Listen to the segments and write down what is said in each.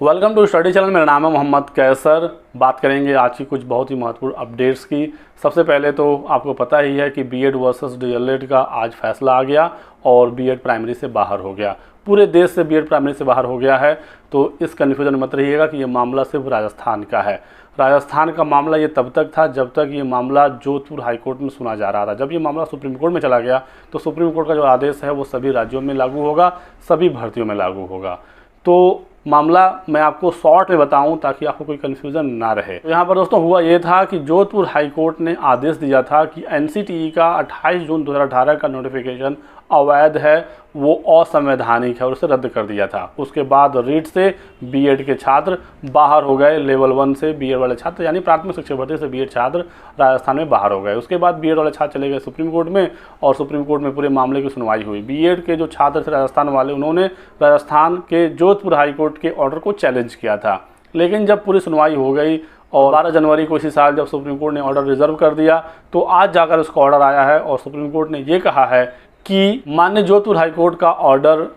Welcome to study channel. मेरा नाम है मोहम्मद कैसर। बात करेंगे आज की कुछ बहुत ही महत्वपूर्ण अपडेट्स की। सबसे पहले तो आपको पता ही है कि बीएड वर्सेस डीएलएड का आज फैसला आ गया और बीएड प्राइमरी से बाहर हो गया। पूरे देश से बीएड प्राइमरी से बाहर हो गया है, तो इस कन्फ्यूजन में मत रहिएगा कि ये मामला सिर्फ राजस्थान का है। राजस्थान का मामला ये तब तक था जब तक ये मामला जोधपुर हाईकोर्ट में सुना जा रहा था। जब ये मामला सुप्रीम कोर्ट में चला गया तो सुप्रीम कोर्ट का जो आदेश है वो सभी राज्यों में लागू होगा, सभी भर्तियों में लागू होगा। तो मामला मैं आपको शॉर्ट में बताऊं ताकि आपको कोई कन्फ्यूज़न ना रहे। तो यहाँ पर दोस्तों हुआ ये था कि जोधपुर हाई कोर्ट ने आदेश दिया था कि एनसीटीई का 28 जून 2018 का नोटिफिकेशन अवैध है, वो असंवैधानिक है और उसे रद्द कर दिया था। उसके बाद रीट से बीएड के छात्र बाहर हो गए। लेवल 1 से बीएड वाले छात्र यानी प्राथमिक शिक्षक भर्ती से बीएड छात्र राजस्थान में बाहर हो गए। उसके बाद बीएड वाले छात्र चले गए सुप्रीम कोर्ट में और सुप्रीम कोर्ट में पूरे मामले की सुनवाई हुई। बीएड के जो छात्र थे राजस्थान वाले, उन्होंने राजस्थान के जोधपुर हाईकोर्ट के ऑर्डर को चैलेंज किया था। लेकिन जब पूरी सुनवाई हो गई और 12 जनवरी को इसी साल जब सुप्रीम कोर्ट ने ऑर्डर रिजर्व कर दिया, तो आज जाकर उसका ऑर्डर आया है और सुप्रीम कोर्ट ने ये कहा है कि माननीय जोधपुर हाईकोर्ट का ऑर्डर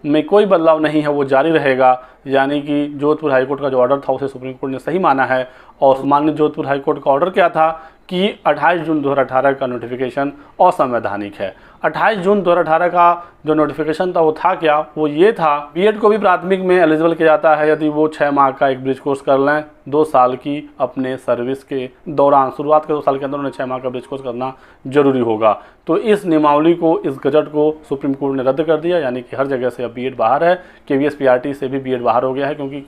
में कोई बदलाव नहीं है, वो जारी रहेगा। यानी कि जोधपुर हाईकोर्ट का जो ऑर्डर था उसे सुप्रीम कोर्ट ने सही माना है। और माननीय जोधपुर हाईकोर्ट का ऑर्डर क्या था कि 28 जून 2018 का नोटिफिकेशन असंवैधानिक है। 28 जून 2018 का जो नोटिफिकेशन था वो था क्या? वो ये था, बीएड को भी प्राथमिक में एलिजिबल किया जाता है यदि वो 6 माह का एक ब्रिज कोर्स कर लें 2 साल की अपने सर्विस के दौरान। शुरुआत के 2 साल के अंदर उन्हें 6 माह का ब्रिज कोर्स करना जरूरी होगा। तो इस नियमावली को, इस गजट को सुप्रीम कोर्ट ने रद्द कर दिया। यानी कि हर जगह से अब बीएड बाहर है। केवीएस पीआरटी से भी बीएड बाहर हो गया है, क्योंकि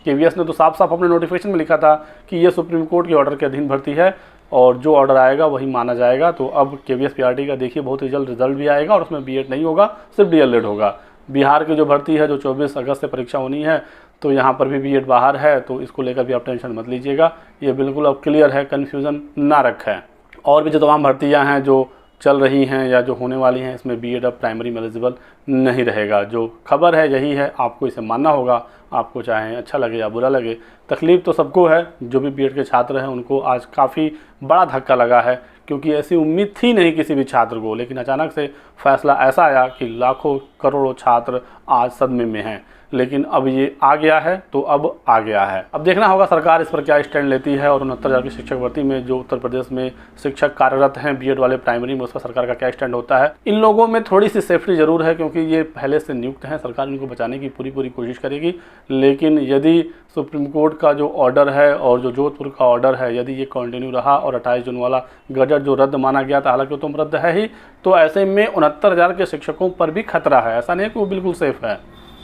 केवीएस ने तो साफ साफ अपने नोटिफिकेशन में लिखा था कि ये सुप्रीम कोर्ट के ऑर्डर के अधीन भर्ती है और जो ऑर्डर आएगा वही माना जाएगा। तो अब केवीएस पीआरटी का देखिए बहुत ही जल्द रिजल्ट भी आएगा और उसमें बीएड नहीं होगा, सिर्फ डीएलएड होगा। बिहार की जो भर्ती है जो 24 अगस्त से परीक्षा होनी है, तो यहाँ पर भी बीएड बाहर है। तो इसको लेकर भी आप टेंशन मत लीजिएगा, ये बिल्कुल अब क्लियर है, कन्फ्यूज़न ना रखें। और भी जो तमाम भर्तियाँ हैं जो चल रही हैं या जो होने वाली हैं, इसमें बीएड अब प्राइमरी में एलिजिबल नहीं रहेगा। जो खबर है यही है, आपको इसे मानना होगा, आपको चाहे अच्छा लगे या बुरा लगे। तकलीफ़ तो सबको है, जो भी बीएड के छात्र हैं उनको आज काफ़ी बड़ा धक्का लगा है, क्योंकि ऐसी उम्मीद थी नहीं किसी भी छात्र को। लेकिन अचानक से फैसला ऐसा आया कि लाखों करोड़ों छात्र आज सदमे में हैं। लेकिन अब ये आ गया है तो अब आ गया है। अब देखना होगा सरकार इस पर क्या स्टैंड लेती है और 69,000 की शिक्षक भर्ती में जो उत्तर प्रदेश में शिक्षक कार्यरत हैं बीएड वाले प्राइमरी में, उस पर सरकार का क्या स्टैंड होता है। इन लोगों में थोड़ी सी सेफ्टी जरूर है, क्योंकि ये पहले से नियुक्त हैं। सरकार इनको बचाने की पूरी कोशिश करेगी। लेकिन यदि सुप्रीम कोर्ट का जो ऑर्डर है और जो जोधपुर का ऑर्डर है, यदि ये कंटिन्यू रहा और 28 जून वाला गजट जो रद्द माना गया था, हालांकि तो रद्द है ही, तो ऐसे में 69,000 के शिक्षकों पर भी खतरा है। ऐसा नहीं कि वो बिल्कुल सेफ है।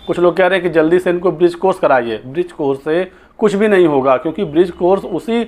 कुछ लोग कह रहे हैं कि जल्दी से इनको ब्रिज कोर्स कराइए। ब्रिज कोर्स से कुछ भी नहीं होगा, क्योंकि ब्रिज कोर्स उसी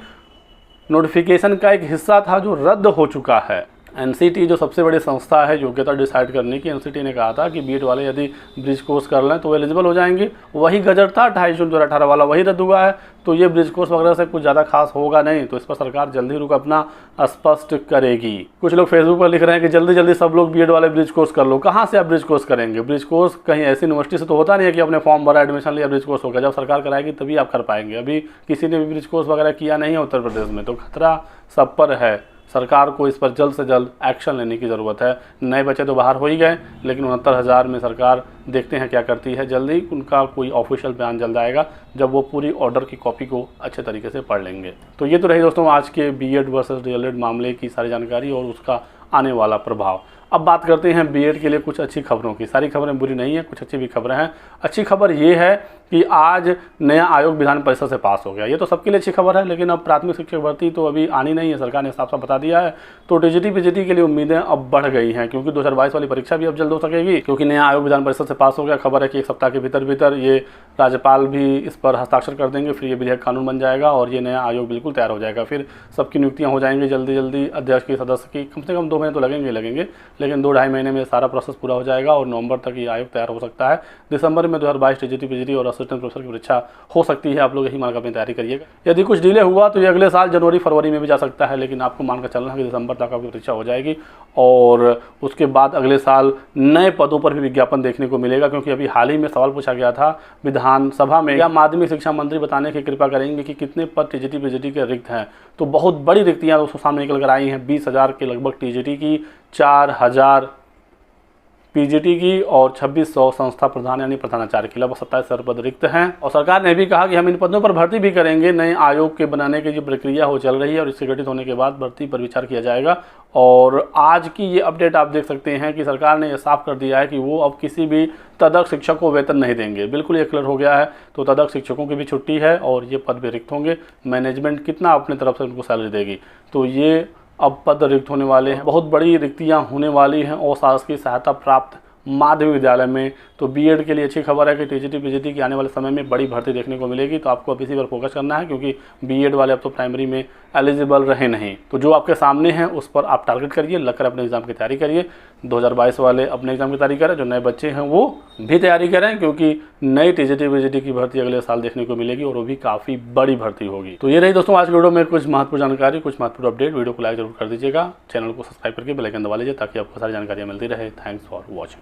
नोटिफिकेशन का एक हिस्सा था जो रद्द हो चुका है। एनसीटी जो सबसे बड़ी संस्था है योग्यता डिसाइड करने की, एनसीटी ने कहा था कि बीएड वाले यदि ब्रिज कोर्स कर लें तो वो एलिजिबल हो जाएंगे। वही गजट था 28 जून 2018 वाला, वही रद्द हुआ है। तो ये ब्रिज कोर्स वगैरह से कुछ ज़्यादा खास होगा नहीं। तो इस पर सरकार जल्दी रुक अपना स्पष्ट करेगी। कुछ लोग फेसबुक पर लिख रहे हैं कि जल्दी जल्दी सब लोग बीएड वाले ब्रिज कोर्स कर लो। कहाँ से आप ब्रिज कोर्स करेंगे? ब्रिज कोर्स कहीं ऐसी यूनिवर्सिटी से तो होता नहीं है कि अपने फॉर्म भरा, एडमिशन लिया, ब्रिज कोर्स होगा। जब सरकार कराएगी तभी आप कर पाएंगे। अभी किसी ने भी ब्रिज कोर्स वगैरह किया नहीं है उत्तर प्रदेश में, तो खतरा सब पर है। सरकार को इस पर जल्द से जल्द एक्शन लेने की ज़रूरत है। नए बच्चे तो बाहर हो ही गए, लेकिन 69,000 में सरकार देखते हैं क्या करती है। जल्दी उनका कोई ऑफिशियल बयान जल्द आएगा जब वो पूरी ऑर्डर की कॉपी को अच्छे तरीके से पढ़ लेंगे। तो ये तो रही दोस्तों आज के बीएड वर्सेस डीएलएड मामले की सारी जानकारी और उसका आने वाला प्रभाव। अब बात करते हैं बीएड के लिए कुछ अच्छी खबरों की। सारी खबरें बुरी नहीं है, कुछ अच्छी भी खबरें हैं। अच्छी खबर ये है कि आज नया आयोग विधान परिषद से पास हो गया। ये तो सबके लिए अच्छी खबर है, लेकिन अब प्राथमिक शिक्षक भर्ती तो अभी आनी नहीं है, सरकार ने साफ साफ बता दिया है। तो टीजीटी पीजीटी के लिए उम्मीदें अब बढ़ गई हैं, क्योंकि 2022 वाली परीक्षा भी अब जल्द हो सकेगी, क्योंकि नया आयोग विधान परिषद से पास हो गया। खबर है कि 1 सप्ताह के भीतर ये राज्यपाल भी इस पर हस्ताक्षर कर देंगे, फिर ये विधेयक कानून बन जाएगा और ये नया आयोग बिल्कुल तैयार हो जाएगा। फिर सबकी नियुक्तियाँ हो जाएंगी जल्दी जल्दी। अध्यक्ष की, सदस्य की कम से कम 2 महीने तो लगेंगे, लेकिन 2-2.5 महीने में सारा प्रोसेस पूरा हो जाएगा और नवंबर तक ये आयोग तैयार हो सकता है। दिसंबर में 2022 टीजीटी पीजीटी और असिस्टेंट प्रोफेसर की परीक्षा हो सकती है। आप लोग यही मानकर अपनी तैयारी करिएगा। यदि कुछ डिले हुआ तो ये अगले साल जनवरी फरवरी में भी जा सकता है, लेकिन आपको मानकर चलना है कि दिसंबर तक आपकी परीक्षा हो जाएगी और उसके बाद अगले साल नए पदों पर भी विज्ञापन देखने को मिलेगा। क्योंकि अभी हाल ही में सवाल पूछा गया था विधानसभा में, या माध्यमिक शिक्षा मंत्री बताने की कृपा करेंगे कि कितने पद टीजीटी पीजीटी के रिक्त हैं। तो बहुत बड़ी रिक्तियाँ दोस्तों सामने निकल कर आई हैं। 20,000 के लगभग टीजीटी की, 4,000 पीजीटी की और 2600 संस्था प्रधान यानी प्रधानाचार्य की। लगभग 27 पद रिक्त हैं और सरकार ने भी कहा कि हम इन पदों पर भर्ती भी करेंगे। नए आयोग के बनाने की जो प्रक्रिया हो चल रही है और इससे गठित होने के बाद भर्ती पर विचार किया जाएगा। और आज की ये अपडेट आप देख सकते हैं कि सरकार ने यह साफ कर दिया है कि वो अब किसी भी तदर्थ शिक्षक को वेतन नहीं देंगे। बिल्कुल ये क्लियर हो गया है। तो तदर्थ शिक्षकों की भी छुट्टी है और ये पद भी रिक्त होंगे। मैनेजमेंट कितना अपनी तरफ से उनको सैलरी देगी, तो ये अब पद रिक्त होने वाले हैं। बहुत बड़ी रिक्तियां होने वाली हैं और शासकीय सहायता प्राप्त माध्यमिक विद्यालय में। तो बीएड के लिए अच्छी खबर है कि टीजीटी पीजीटी की आने वाले समय में बड़ी भर्ती देखने को मिलेगी। तो आपको अब इसी पर फोकस करना है क्योंकि बीएड वाले अब तो प्राइमरी में एलिजिबल रहे नहीं। तो जो आपके सामने हैं उस पर आप टारगेट करिए, लगकर अपने एग्जाम की तैयारी करिए। 2022 वाले अपने एग्जाम की तैयारी करें, जो नए बच्चे हैं वो भी तैयारी करें क्योंकि नई टीजीटी पीजीटी की भर्ती अगले साल देखने को मिलेगी और वो भी काफ़ी बड़ी भर्ती होगी। तो ये रही दोस्तों आज की वीडियो में कुछ महत्वपूर्ण जानकारी, कुछ महत्वपूर्ण अपडेट। वीडियो को लाइक जरूर कर दीजिएगा, चैनल को सब्सक्राइब करके बेल आइकन दबा लीजिए ताकि आपको सारी जानकारियाँ मिलती रहे। Thanks for watching.